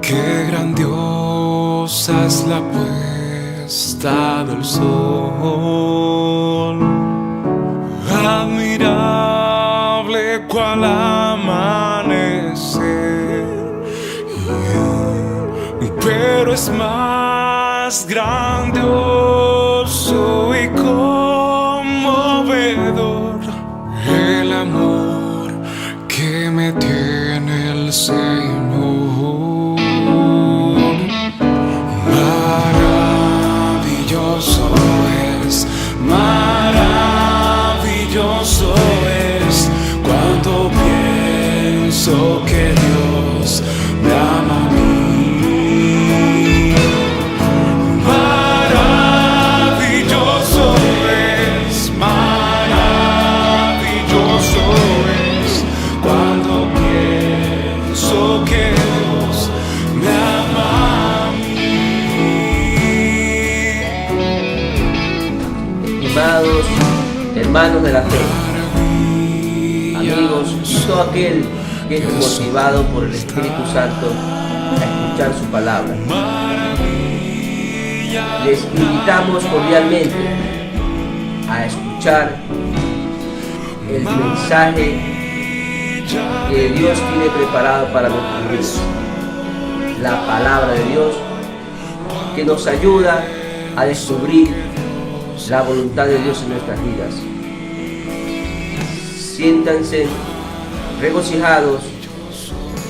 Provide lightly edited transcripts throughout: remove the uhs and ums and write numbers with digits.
Qué grandiosa es la puesta del sol, admirable cual amanecer, pero es más grandioso y conmovedor el amor que me tiene el Señor. Maravilloso es cuando pienso que Dios me ama a mí. Maravilloso es cuando pienso que Dios me ama a mí. Amados hermanos de la fe, amigos y todo aquel que es motivado por el Espíritu Santo a escuchar su palabra, les invitamos cordialmente a escuchar el mensaje que Dios tiene preparado para nuestros vidas, la palabra de Dios que nos ayuda a descubrir la voluntad de Dios en nuestras vidas. Siéntanse regocijados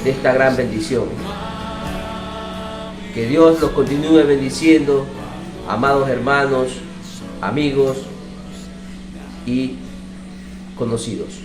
de esta gran bendición. Que Dios los continúe bendiciendo, amados hermanos, amigos y conocidos.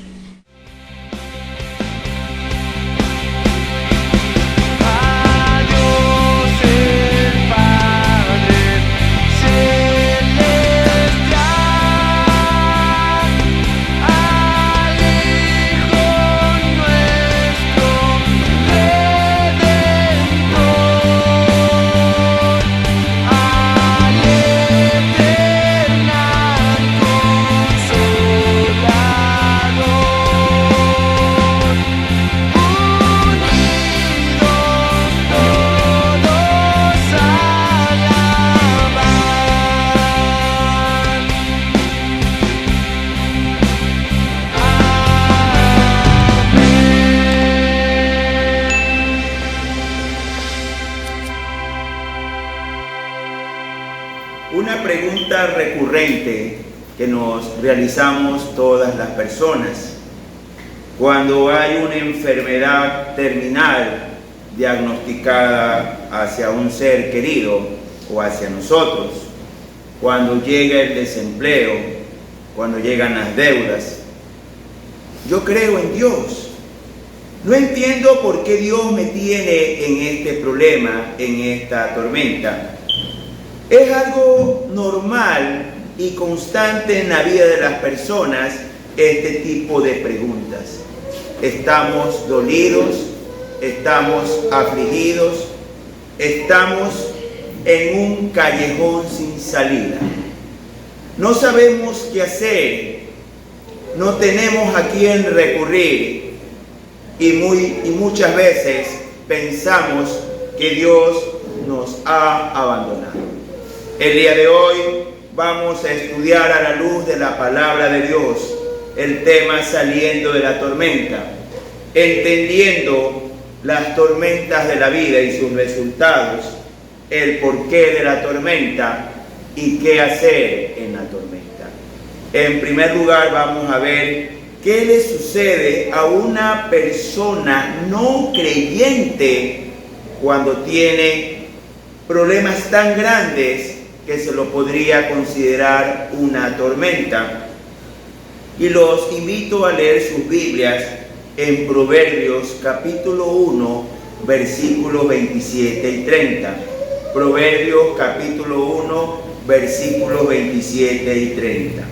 Una pregunta recurrente que nos realizamos todas las personas cuando hay una enfermedad terminal diagnosticada hacia un ser querido o hacia nosotros, cuando llega el desempleo, cuando llegan las deudas. Yo creo en Dios. No entiendo por qué Dios me tiene en este problema, en esta tormenta. Es algo normal y constante en la vida de las personas este tipo de preguntas. Estamos dolidos, estamos afligidos, estamos en un callejón sin salida. No sabemos qué hacer, no tenemos a quién recurrir y muchas veces pensamos que Dios nos ha abandonado. El día de hoy vamos a estudiar a la luz de la palabra de Dios el tema saliendo de la tormenta, entendiendo las tormentas de la vida y sus resultados, el porqué de la tormenta y qué hacer en la tormenta. En primer lugar vamos a ver qué le sucede a una persona no creyente cuando tiene problemas tan grandes que se lo podría considerar una tormenta. Y los invito a leer sus Biblias en Proverbios capítulo 1, versículos 27 y 30. Proverbios capítulo 1, versículos 27 y 30.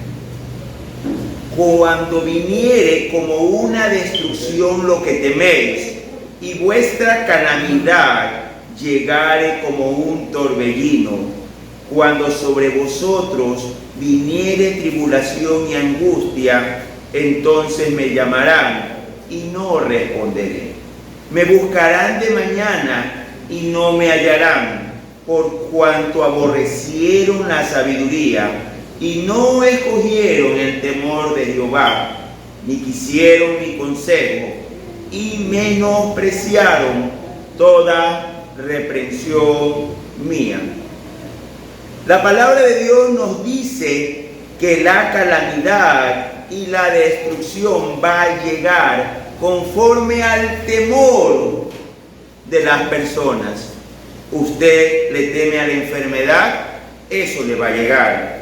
Cuando viniere como una destrucción lo que teméis, y vuestra calamidad llegare como un torbellino, cuando sobre vosotros viniere tribulación y angustia, entonces me llamarán y no responderé. Me buscarán de mañana y no me hallarán, por cuanto aborrecieron la sabiduría y no escogieron el temor de Jehová, ni quisieron mi consejo, y menospreciaron toda reprensión mía. La palabra de Dios nos dice que la calamidad y la destrucción va a llegar conforme al temor de las personas. Usted le teme a la enfermedad, eso le va a llegar.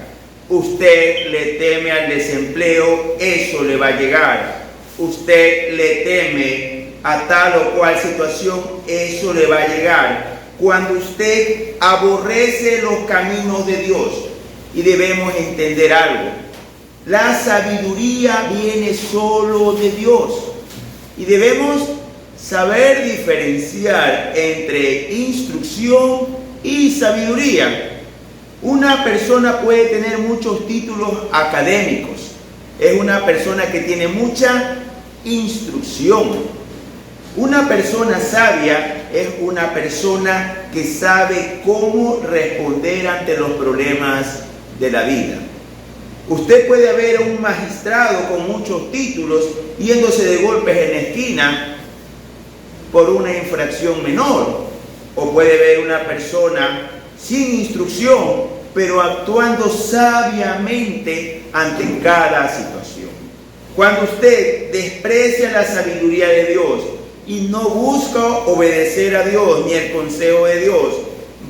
Usted le teme al desempleo, eso le va a llegar. Usted le teme a tal o cual situación, eso le va a llegar. Cuando usted aborrece los caminos de Dios, y debemos entender algo, la sabiduría viene solo de Dios, y debemos saber diferenciar entre instrucción y sabiduría. Una persona puede tener muchos títulos académicos, es una persona que tiene mucha instrucción. Una persona sabia es una persona que sabe cómo responder ante los problemas de la vida. Usted puede ver a un magistrado con muchos títulos yéndose de golpes en la esquina por una infracción menor, o puede ver una persona sin instrucción pero actuando sabiamente ante cada situación. Cuando usted desprecia la sabiduría de Dios y no busca obedecer a Dios ni el consejo de Dios,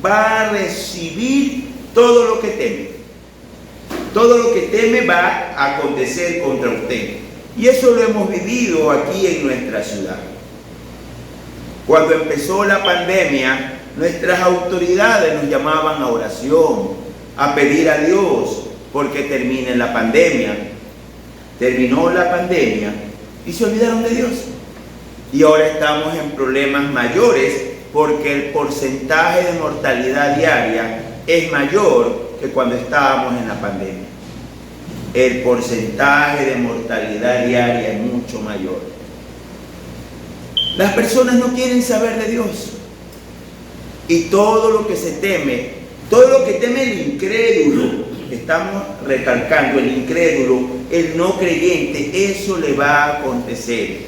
va a recibir todo lo que teme. Todo lo que teme va a acontecer contra usted. Y eso lo hemos vivido aquí en nuestra ciudad. Cuando empezó la pandemia, nuestras autoridades nos llamaban a oración, a pedir a Dios porque termine la pandemia. Terminó la pandemia y se olvidaron de Dios. Y ahora estamos en problemas mayores porque el porcentaje de mortalidad diaria es mayor que cuando estábamos en la pandemia. El porcentaje de mortalidad diaria es mucho mayor. Las personas no quieren saber de Dios. Y todo lo que se teme, todo lo que teme el incrédulo, estamos recalcando, el incrédulo, el no creyente, eso le va a acontecer.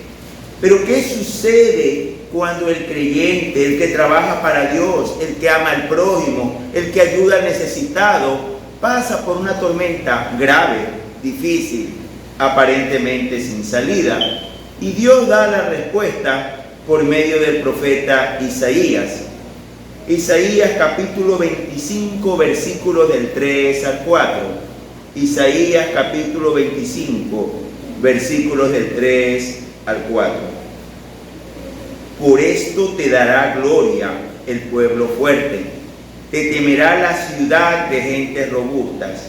Pero ¿qué sucede cuando el creyente, el que trabaja para Dios, el que ama al prójimo, el que ayuda al necesitado, pasa por una tormenta grave, difícil, aparentemente sin salida? Y Dios da la respuesta por medio del profeta Isaías. Isaías capítulo 25, versículos del 3 al 4. Isaías capítulo 25, versículos del 3 al 4. Por esto te dará gloria el pueblo fuerte, te temerá la ciudad de gentes robustas,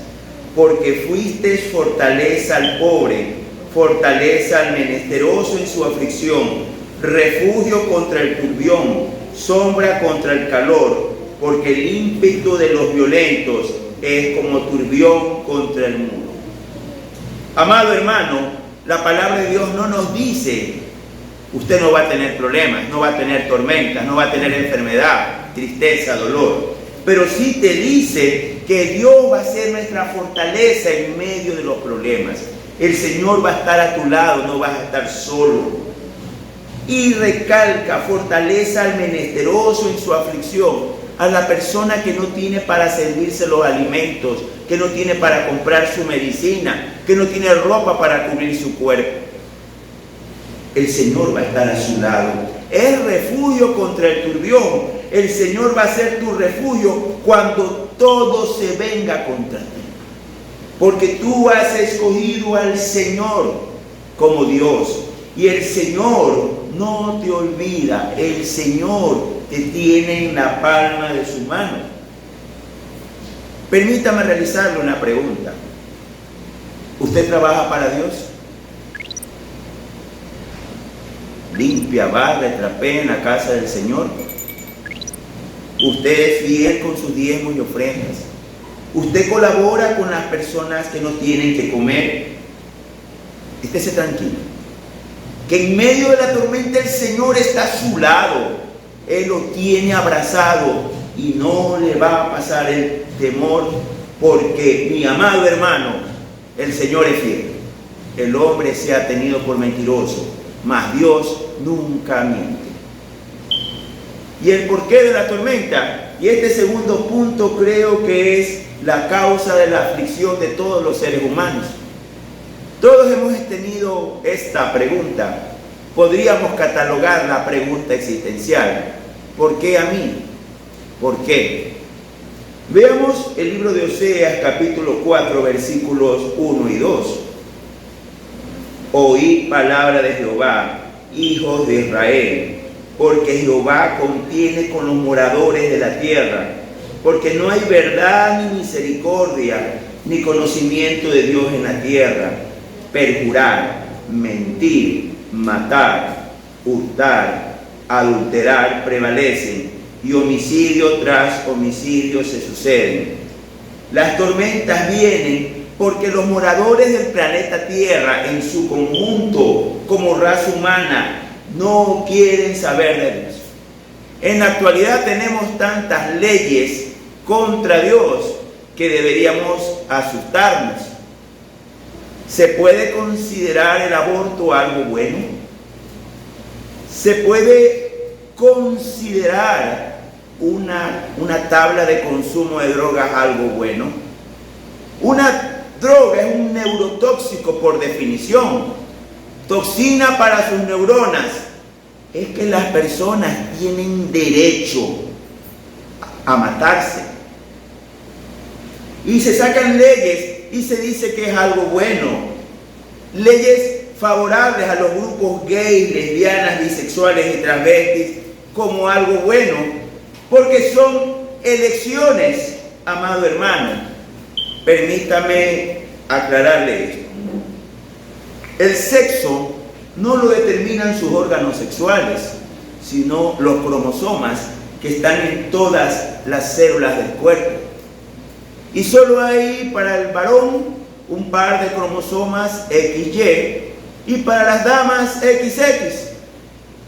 porque fuiste fortaleza al pobre, fortaleza al menesteroso en su aflicción, refugio contra el turbión, sombra contra el calor, porque el ímpetu de los violentos es como turbión contra el muro. Amado hermano, la palabra de Dios no nos dice, usted no va a tener problemas, no va a tener tormentas, no va a tener enfermedad, tristeza, dolor, pero sí te dice que Dios va a ser nuestra fortaleza en medio de los problemas. El Señor va a estar a tu lado, no vas a estar solo. Y recalca, fortaleza al menesteroso en su aflicción, a la persona que no tiene para servirse los alimentos, que no tiene para comprar su medicina, que no tiene ropa para cubrir su cuerpo. El Señor va a estar a su lado. Es refugio contra el turbión. El Señor va a ser tu refugio cuando todo se venga contra ti. Porque tú has escogido al Señor como Dios. Y el Señor no te olvida, el Señor te tiene en la palma de su mano. Permítame realizarle una pregunta. ¿Usted trabaja para Dios? ¿Limpia, barre, trapea en la casa del Señor? ¿Usted es fiel con sus diezmos y ofrendas? ¿Usted colabora con las personas que no tienen que comer? Estése tranquilo, que en medio de la tormenta el Señor está a su lado. Él lo tiene abrazado y no le va a pasar el temor, porque, mi amado hermano, el Señor es fiel. El hombre se ha tenido por mentiroso, mas Dios nunca miente. Y el porqué de la tormenta, y este segundo punto creo que es la causa de la aflicción de todos los seres humanos. Todos hemos tenido esta pregunta. Podríamos catalogar la pregunta existencial: ¿por qué a mí? ¿Por qué? Veamos el libro de Oseas, capítulo 4, versículos 1 y 2. Oíd palabra de Jehová, hijos de Israel, porque Jehová contiene con los moradores de la tierra, porque no hay verdad ni misericordia, ni conocimiento de Dios en la tierra. Perjurar, mentir, matar, hurtar, adulterar prevalecen, y homicidio tras homicidio se suceden. Las tormentas vienen porque los moradores del planeta Tierra en su conjunto, como raza humana, no quieren saber de Dios. En la actualidad tenemos tantas leyes contra Dios que deberíamos asustarnos. ¿Se puede considerar el aborto algo bueno? ¿Se puede considerar una tabla de consumo de drogas algo bueno? Una droga es un neurotóxico por definición, toxina para sus neuronas. Es que las personas tienen derecho a matarse. Y se sacan leyes y se dice que es algo bueno. Leyes favorables a los grupos gays, lesbianas, bisexuales y travestis como algo bueno, porque son elecciones, amado hermano. Permítame aclararle esto. El sexo no lo determinan sus órganos sexuales, sino los cromosomas que están en todas las células del cuerpo. Y solo hay para el varón un par de cromosomas XY y para las damas XX.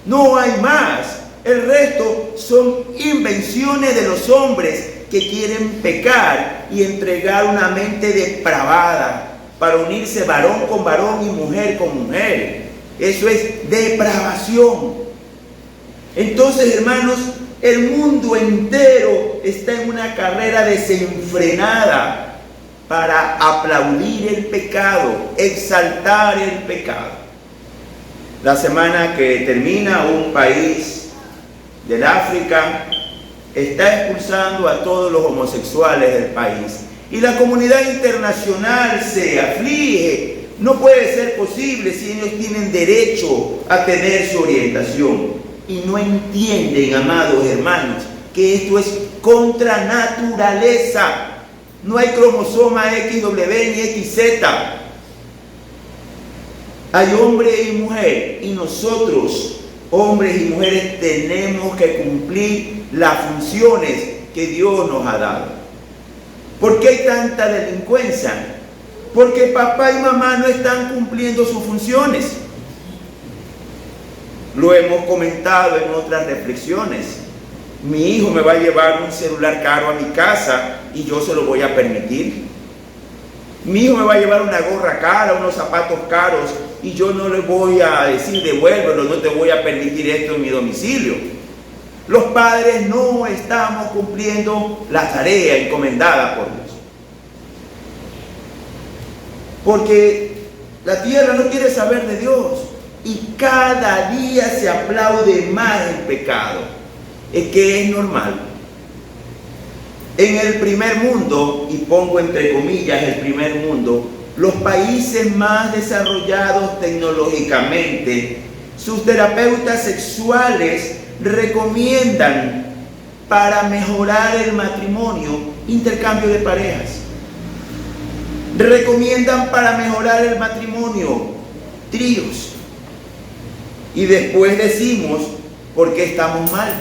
No hay más. El resto son invenciones de los hombres que quieren pecar y entregar una mente depravada para unirse varón con varón y mujer con mujer. Eso es depravación. Entonces, hermanos, el mundo entero está en una carrera desenfrenada para aplaudir el pecado, exaltar el pecado. La semana que termina, un país del África está expulsando a todos los homosexuales del país. Y la comunidad internacional se aflige. No puede ser posible si ellos tienen derecho a tener su orientación. Y no entienden, amados hermanos, que esto es contra naturaleza. No hay cromosoma XW ni XZ. Hay hombre y mujer, y nosotros, hombres y mujeres, tenemos que cumplir las funciones que Dios nos ha dado. ¿Por qué hay tanta delincuencia? Porque papá y mamá no están cumpliendo sus funciones. Lo hemos comentado en otras reflexiones. Mi hijo me va a llevar un celular caro a mi casa y yo se lo voy a permitir. Mi hijo me va a llevar una gorra cara, unos zapatos caros y yo no le voy a decir devuélvelo, no te voy a permitir esto en mi domicilio. Los padres no estamos cumpliendo la tarea encomendada por Dios. Porque la tierra no quiere saber de Dios y cada día se aplaude más el pecado. Es que es normal. En el primer mundo, y pongo entre comillas el primer mundo, los países más desarrollados tecnológicamente, sus terapeutas sexuales recomiendan para mejorar el matrimonio intercambio de parejas. Recomiendan para mejorar el matrimonio tríos. Y después decimos, ¿por qué estamos mal?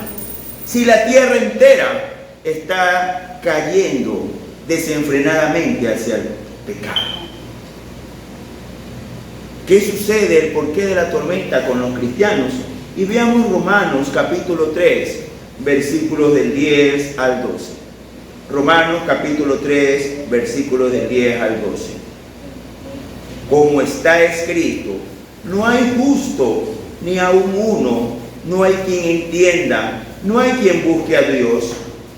Si la tierra entera está cayendo desenfrenadamente hacia el pecado. ¿Qué sucede? ¿El porqué de la tormenta con los cristianos? Y veamos Romanos capítulo 3, versículos del 10 al 12. Romanos capítulo 3, versículos del 10 al 12. Como está escrito, no hay justo ni aun uno, no hay quien entienda, no hay quien busque a Dios.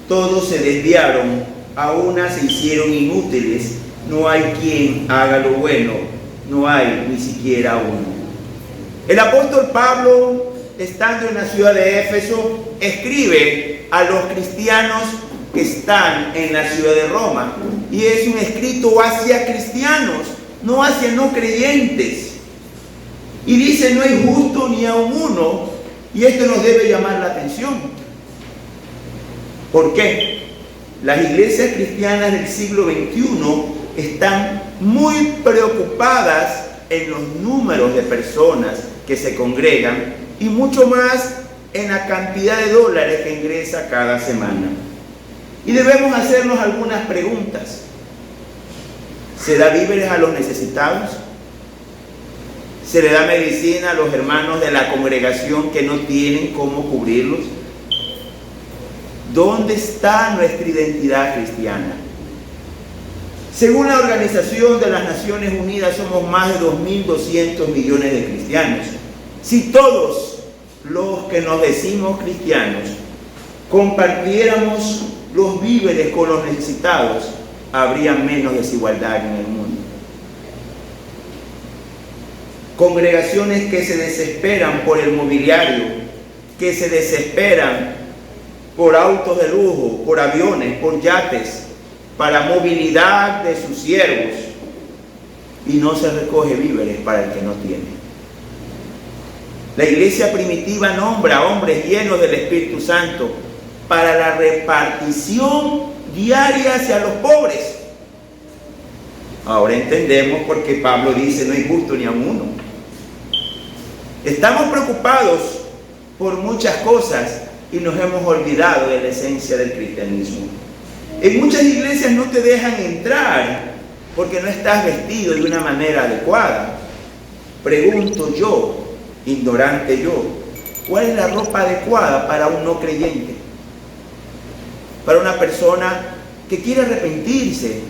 Todos se desviaron, a una se hicieron inútiles, no hay quien haga lo bueno, no hay ni siquiera uno. El apóstol Pablo, estando en la ciudad de Éfeso, escribe a los cristianos que están en la ciudad de Roma, y es un escrito hacia cristianos, no hacia no creyentes. Y dice, no hay justo ni aun uno, y esto nos debe llamar la atención. ¿Por qué? Las iglesias cristianas del siglo XXI están muy preocupadas en los números de personas que se congregan y mucho más en la cantidad de dólares que ingresa cada semana. Y debemos hacernos algunas preguntas. ¿Se da víveres a los necesitados? ¿Se le da medicina a los hermanos de la congregación que no tienen cómo cubrirlos? ¿Dónde está nuestra identidad cristiana? Según la Organización de las Naciones Unidas, somos más de 2.200 millones de cristianos. Si todos los que nos decimos cristianos compartiéramos los víveres con los necesitados, habría menos desigualdad en el mundo. Congregaciones que se desesperan por el mobiliario, que se desesperan por autos de lujo, por aviones, por yates, para movilidad de sus siervos, y no se recoge víveres para el que no tiene. La iglesia primitiva nombra a hombres llenos del Espíritu Santo para la repartición diaria hacia los pobres. Ahora entendemos por qué Pablo dice, no hay justo ni aun uno. Estamos preocupados por muchas cosas y nos hemos olvidado de la esencia del cristianismo. En muchas iglesias no te dejan entrar porque no estás vestido de una manera adecuada. Pregunto yo, ignorante yo, ¿cuál es la ropa adecuada para un no creyente? Para una persona que quiere arrepentirse,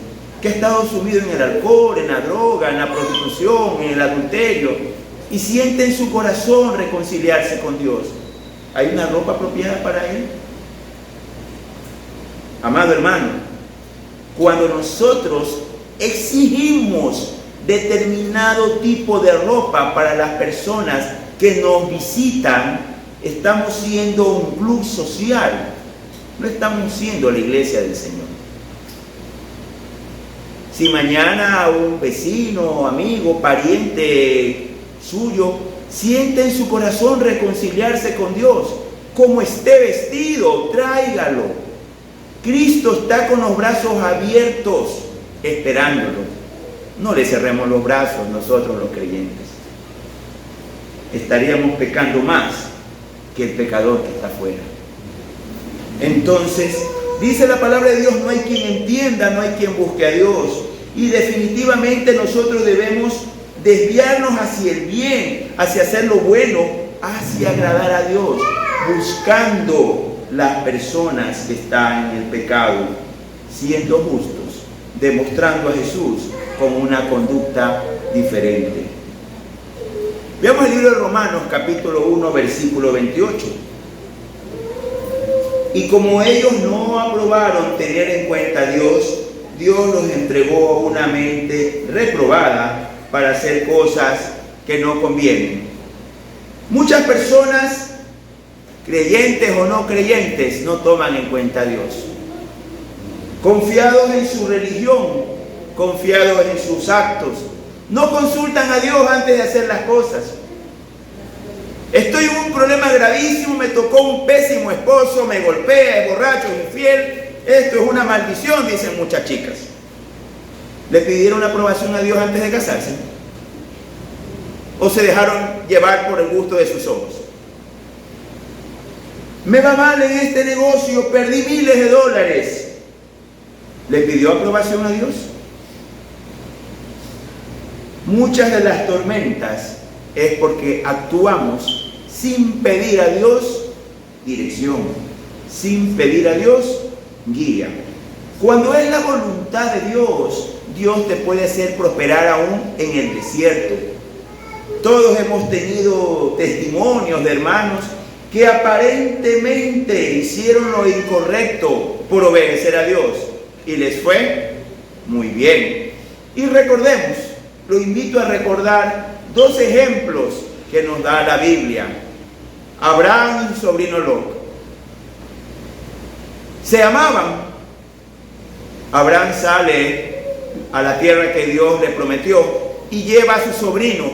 que ha estado sumido en el alcohol, en la droga, en la prostitución, en el adulterio, y siente en su corazón reconciliarse con Dios. ¿Hay una ropa apropiada para él? Amado hermano, cuando nosotros exigimos determinado tipo de ropa para las personas que nos visitan, estamos siendo un club social, no estamos siendo la iglesia del Señor. Si mañana un vecino, amigo, pariente suyo siente en su corazón reconciliarse con Dios, como esté vestido, tráigalo. Cristo está con los brazos abiertos, esperándolo. No le cerremos los brazos nosotros los creyentes. Estaríamos pecando más que el pecador que está afuera. Entonces, dice la palabra de Dios, no hay quien entienda, no hay quien busque a Dios. Y definitivamente nosotros debemos desviarnos hacia el bien, hacia hacer lo bueno, hacia agradar a Dios, buscando las personas que están en el pecado, siendo justos, demostrando a Jesús con una conducta diferente. Veamos el libro de Romanos, capítulo 1, versículo 28. Y como ellos no aprobaron tener en cuenta a Dios, Dios los entregó a una mente reprobada para hacer cosas que no convienen. Muchas personas, creyentes o no creyentes, no toman en cuenta a Dios. Confiados en su religión, confiados en sus actos, no consultan a Dios antes de hacer las cosas. Estoy en un problema gravísimo, me tocó un pésimo esposo, me golpea, es borracho, es infiel. Esto es una maldición, dicen muchas chicas. ¿Le pidieron la aprobación a Dios antes de casarse? ¿O se dejaron llevar por el gusto de sus ojos? Me va mal en este negocio, perdí miles de dólares. ¿Le pidió aprobación a Dios? Muchas de las tormentas es porque actuamos sin pedir a Dios dirección, sin pedir a Dios guía. Cuando es la voluntad de Dios, Dios te puede hacer prosperar aún en el desierto. Todos hemos tenido testimonios de hermanos que aparentemente hicieron lo incorrecto por obedecer a Dios y les fue muy bien. Y recordemos, lo invito a recordar dos ejemplos que nos da la Biblia. Abraham y su sobrino Lot. Se amaban. Abraham sale a la tierra que Dios le prometió y lleva a su sobrino.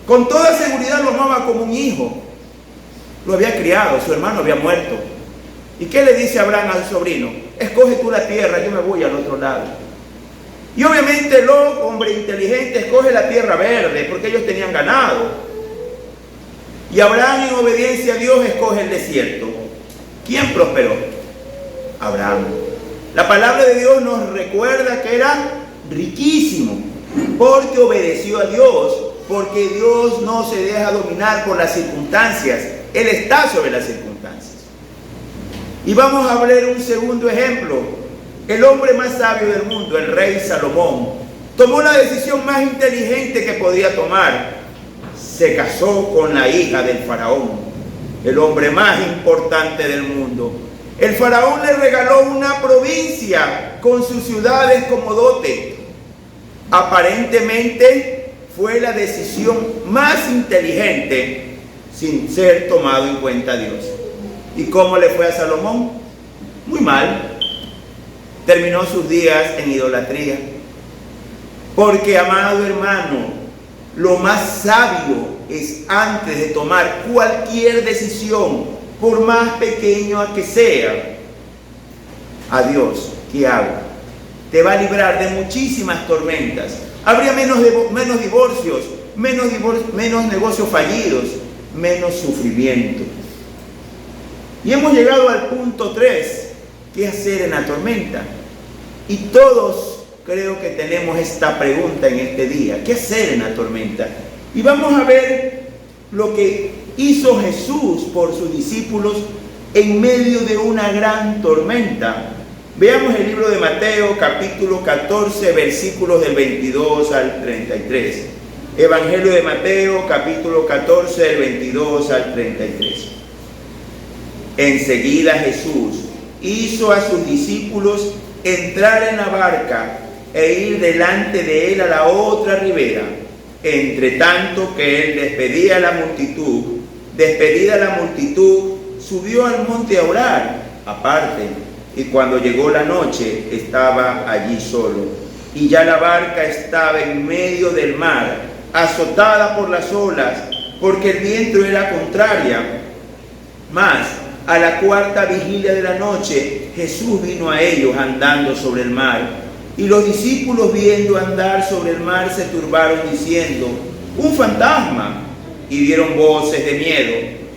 Con toda seguridad lo amaba como un hijo. Lo había criado, su hermano había muerto. ¿Y qué le dice Abraham a su sobrino? Escoge tú la tierra, yo me voy al otro lado. Y obviamente Lot, hombre inteligente, escoge la tierra verde porque ellos tenían ganado. Y Abraham, en obediencia a Dios, escoge el desierto. ¿Quién prosperó? Abraham. La palabra de Dios nos recuerda que era riquísimo porque obedeció a Dios, porque Dios no se deja dominar por las circunstancias. Él está sobre las circunstancias. Y vamos a ver un segundo ejemplo. El hombre más sabio del mundo, el rey Salomón, tomó la decisión más inteligente que podía tomar. Se casó con la hija del faraón, el hombre más importante del mundo. El faraón le regaló una provincia con sus ciudades como dote. Aparentemente fue la decisión más inteligente sin ser tomado en cuenta Dios. ¿Y cómo le fue a Salomón? Muy mal. Terminó sus días en idolatría. Porque, amado hermano, lo más sabio es, antes de tomar cualquier decisión, por más pequeño que sea, a Dios, ¿qué hago? Te va a librar de muchísimas tormentas. Habría menos divorcios, menos negocios fallidos, menos sufrimiento. Y hemos llegado al punto 3. ¿Qué hacer en la tormenta? Y todos creo que tenemos esta pregunta en este día. ¿Qué hacer en la tormenta? Y vamos a ver lo que hizo Jesús por sus discípulos en medio de una gran tormenta. Veamos el libro de Mateo, capítulo 14, versículos del 22 al 33. Evangelio de Mateo, capítulo 14, del 22 al 33. Enseguida Jesús hizo a sus discípulos entrar en la barca e ir delante de él a la otra ribera, entre tanto que él despedida la multitud, subió al monte a orar aparte, y cuando llegó la noche estaba allí solo, y ya la barca estaba en medio del mar, azotada por las olas, porque el viento era contraria. Mas a la cuarta vigilia de la noche, Jesús vino a ellos andando sobre el mar. Y los discípulos, viendo andar sobre el mar, se turbaron diciendo: ¡un fantasma! Y dieron voces de miedo.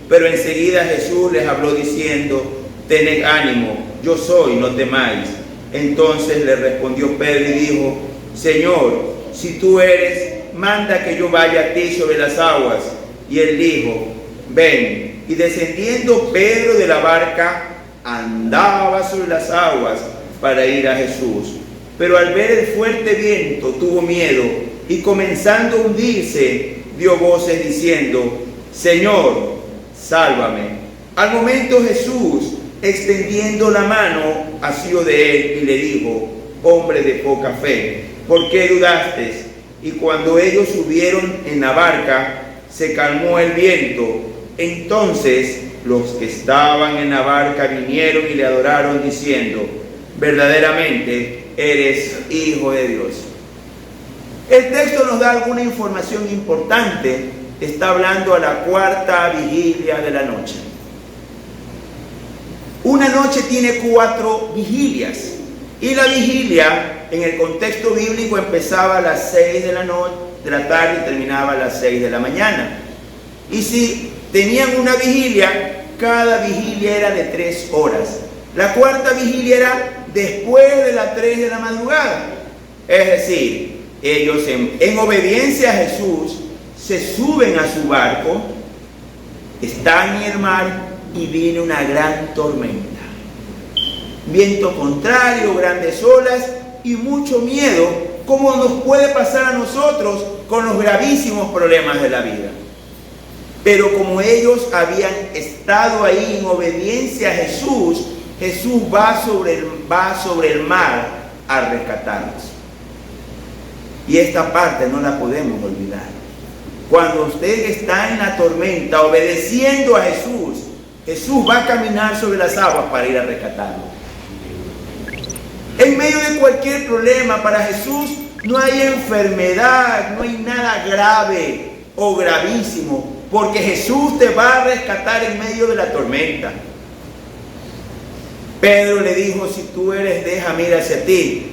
Pero enseguida Jesús les habló diciendo: tened ánimo, yo soy, no temáis. Entonces le respondió Pedro y dijo: Señor, si tú eres, manda que yo vaya a ti sobre las aguas. Y él dijo: ven. Y descendiendo Pedro de la barca, andaba sobre las aguas para ir a Jesús. Pero al ver el fuerte viento tuvo miedo, y comenzando a hundirse, dio voces diciendo: Señor, sálvame. Al momento Jesús, extendiendo la mano, asió de él y le dijo: hombre de poca fe, ¿por qué dudaste? Y cuando ellos subieron en la barca, se calmó el viento. Entonces los que estaban en la barca vinieron y le adoraron diciendo: verdaderamente eres Hijo de Dios. El texto nos da alguna información importante. Está hablando a la cuarta vigilia de la noche. Una noche tiene 4 vigilias. Y la vigilia, en el contexto bíblico, empezaba a las 6 de la tarde y terminaba a las 6 de la mañana. Y si tenían una vigilia, cada vigilia era de 3 horas. La cuarta vigilia era después de las 3 de la madrugada. Es decir, ellos en obediencia a Jesús se suben a su barco, están en el mar y viene una gran tormenta. Viento contrario, grandes olas y mucho miedo, como nos puede pasar a nosotros con los gravísimos problemas de la vida. Pero como ellos habían estado ahí en obediencia a Jesús, Jesús va sobre el mar a rescatarlos. Y esta parte no la podemos olvidar. Cuando usted está en la tormenta obedeciendo a Jesús, Jesús va a caminar sobre las aguas para ir a rescatarlo. En medio de cualquier problema, para Jesús no hay enfermedad, no hay nada grave o gravísimo, porque Jesús te va a rescatar en medio de la tormenta. Pedro le dijo, si tú eres, déjame ir hacia ti.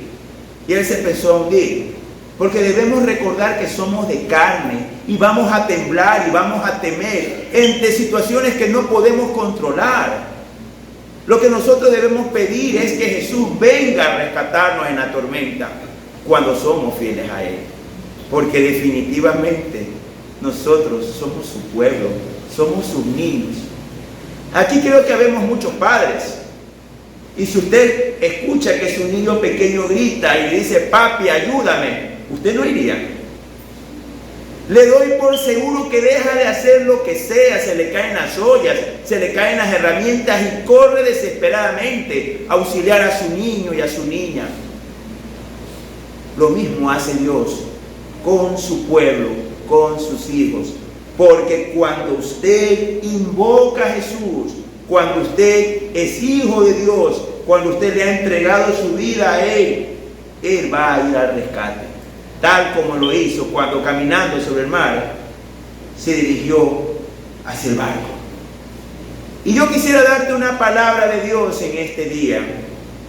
Y él se empezó a hundir, porque debemos recordar que somos de carne y vamos a temblar y vamos a temer ante situaciones que no podemos controlar. Lo que nosotros debemos pedir es que Jesús venga a rescatarnos en la tormenta cuando somos fieles a Él. Porque definitivamente nosotros somos su pueblo, somos sus niños. Aquí creo que habemos muchos padres. Y si usted escucha que su niño pequeño grita y le dice, papi, ayúdame, usted no iría. Le doy por seguro que deja de hacer lo que sea, se le caen las ollas, se le caen las herramientas y corre desesperadamente a auxiliar a su niño y a su niña. Lo mismo hace Dios con su pueblo, con sus hijos. Porque cuando usted invoca a Jesús, cuando usted es hijo de Dios, cuando usted le ha entregado su vida a Él, Él va a ir al rescate. Tal como lo hizo cuando caminando sobre el mar, se dirigió hacia el barco. Y yo quisiera darte una palabra de Dios en este día.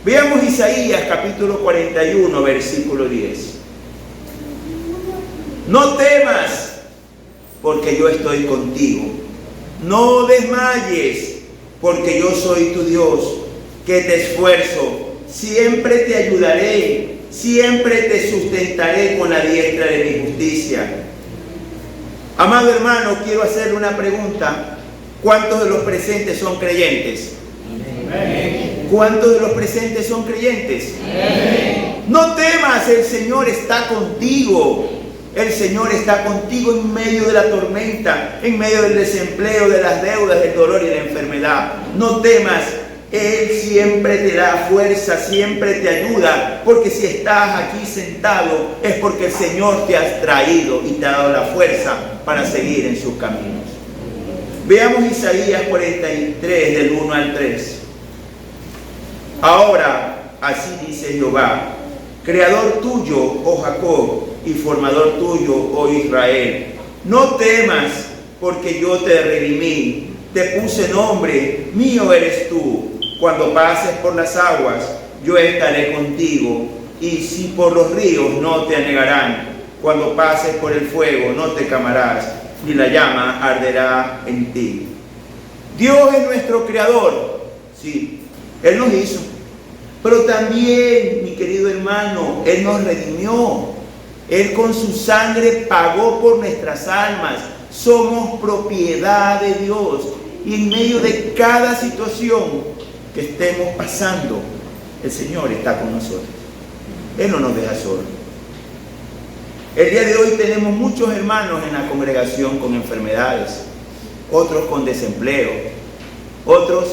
Veamos Isaías capítulo 41, versículo 10. No temas, porque yo estoy contigo. No desmayes, porque yo soy tu Dios, que te esfuerzo. Siempre te ayudaré. Siempre te sustentaré con la diestra de mi justicia. Amado hermano, quiero hacerle una pregunta. ¿Cuántos de los presentes son creyentes? Amén. ¿Cuántos de los presentes son creyentes? Amén. No temas, el Señor está contigo. El Señor está contigo en medio de la tormenta, en medio del desempleo, de las deudas, del dolor y de la enfermedad. No temas. Él siempre te da fuerza, siempre te ayuda, porque si estás aquí sentado es porque el Señor te ha traído y te ha dado la fuerza para seguir en sus caminos. Veamos Isaías 43 del 1 al 3. Ahora, así dice Jehová, creador tuyo, oh Jacob, y formador tuyo, oh Israel, no temas, porque yo te redimí, te puse nombre, mío eres tú. Cuando pases por las aguas, yo estaré contigo, y si por los ríos no te anegarán. Cuando pases por el fuego, no te quemarás, ni la llama arderá en ti. Dios es nuestro creador, sí, Él nos hizo, pero también, mi querido hermano, Él nos redimió. Él con su sangre pagó por nuestras almas. Somos propiedad de Dios, y en medio de cada situación que estemos pasando, el Señor está con nosotros. Él no nos deja solos. El día de hoy tenemos muchos hermanos en la congregación con enfermedades, otros con desempleo, otros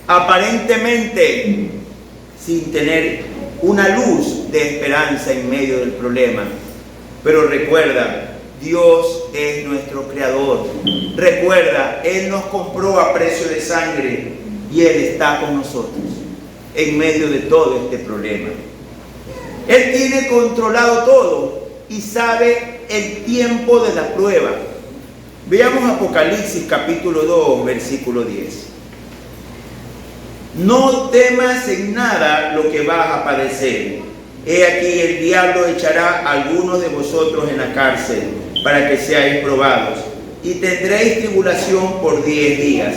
aparentemente sin tener una luz de esperanza en medio del problema. Pero recuerda, Dios es nuestro creador. Recuerda, Él nos compró a precio de sangre. Y Él está con nosotros en medio de todo este problema. Él tiene controlado todo y sabe el tiempo de la prueba. Veamos Apocalipsis capítulo 2, versículo 10. No temas en nada lo que vas a padecer. He aquí el diablo echará a algunos de vosotros en la cárcel para que seáis probados, y tendréis tribulación por 10 días.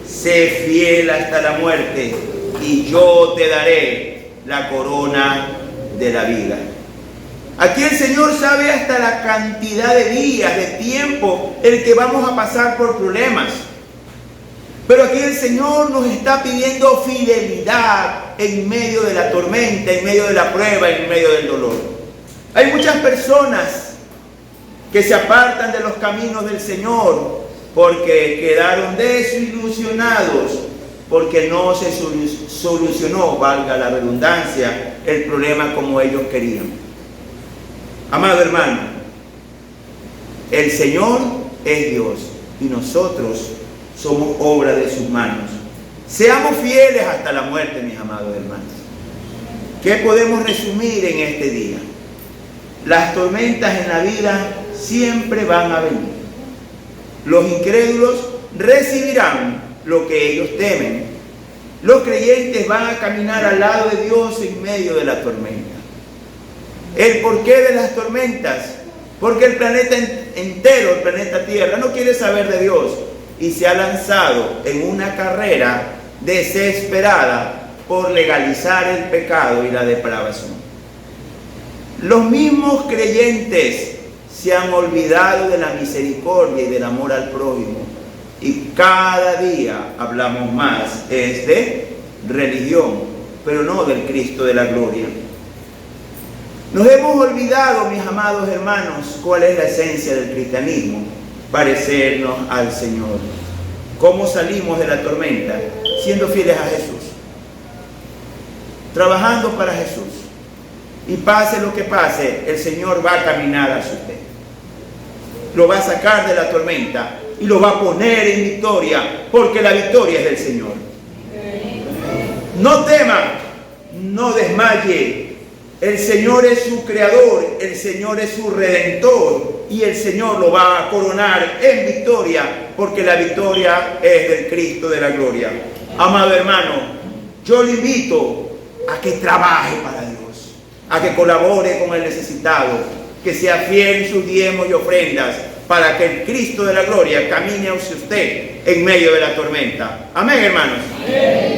Sé fiel hasta la muerte, y yo te daré la corona de la vida. Aquí el Señor sabe hasta la cantidad de días, de tiempo, el que vamos a pasar por problemas. Pero aquí el Señor nos está pidiendo fidelidad en medio de la tormenta, en medio de la prueba, en medio del dolor. Hay muchas personas que se apartan de los caminos del Señor porque quedaron desilusionados, porque no se solucionó, valga la redundancia, el problema como ellos querían. Amado hermano, el Señor es Dios y nosotros somos obra de sus manos. Seamos fieles hasta la muerte, mis amados hermanos. ¿Qué podemos resumir en este día? Las tormentas en la vida siempre van a venir. Los incrédulos recibirán lo que ellos temen. Los creyentes van a caminar al lado de Dios en medio de la tormenta. ¿El porqué de las tormentas? Porque el planeta entero, el planeta Tierra, no quiere saber de Dios y se ha lanzado en una carrera desesperada por legalizar el pecado y la depravación. Los mismos creyentes se han olvidado de la misericordia y del amor al prójimo, y cada día hablamos más es de religión, pero no del Cristo de la gloria. Nos hemos olvidado, mis amados hermanos, cuál es la esencia del cristianismo: parecernos al Señor. ¿Cómo salimos de la tormenta? Siendo fieles a Jesús, trabajando para Jesús, y pase lo que pase, el Señor va a caminar hacia usted, lo va a sacar de la tormenta y lo va a poner en victoria, porque la victoria es del Señor. No tema, no desmaye. El Señor es su creador, el Señor es su redentor, y el Señor lo va a coronar en victoria, porque la victoria es del Cristo de la gloria. Amado hermano, yo le invito a que trabaje para Dios, a que colabore con el necesitado, que sea fiel en sus diezmos y ofrendas, para que el Cristo de la gloria camine hacia usted en medio de la tormenta. Amén, hermanos. Amén.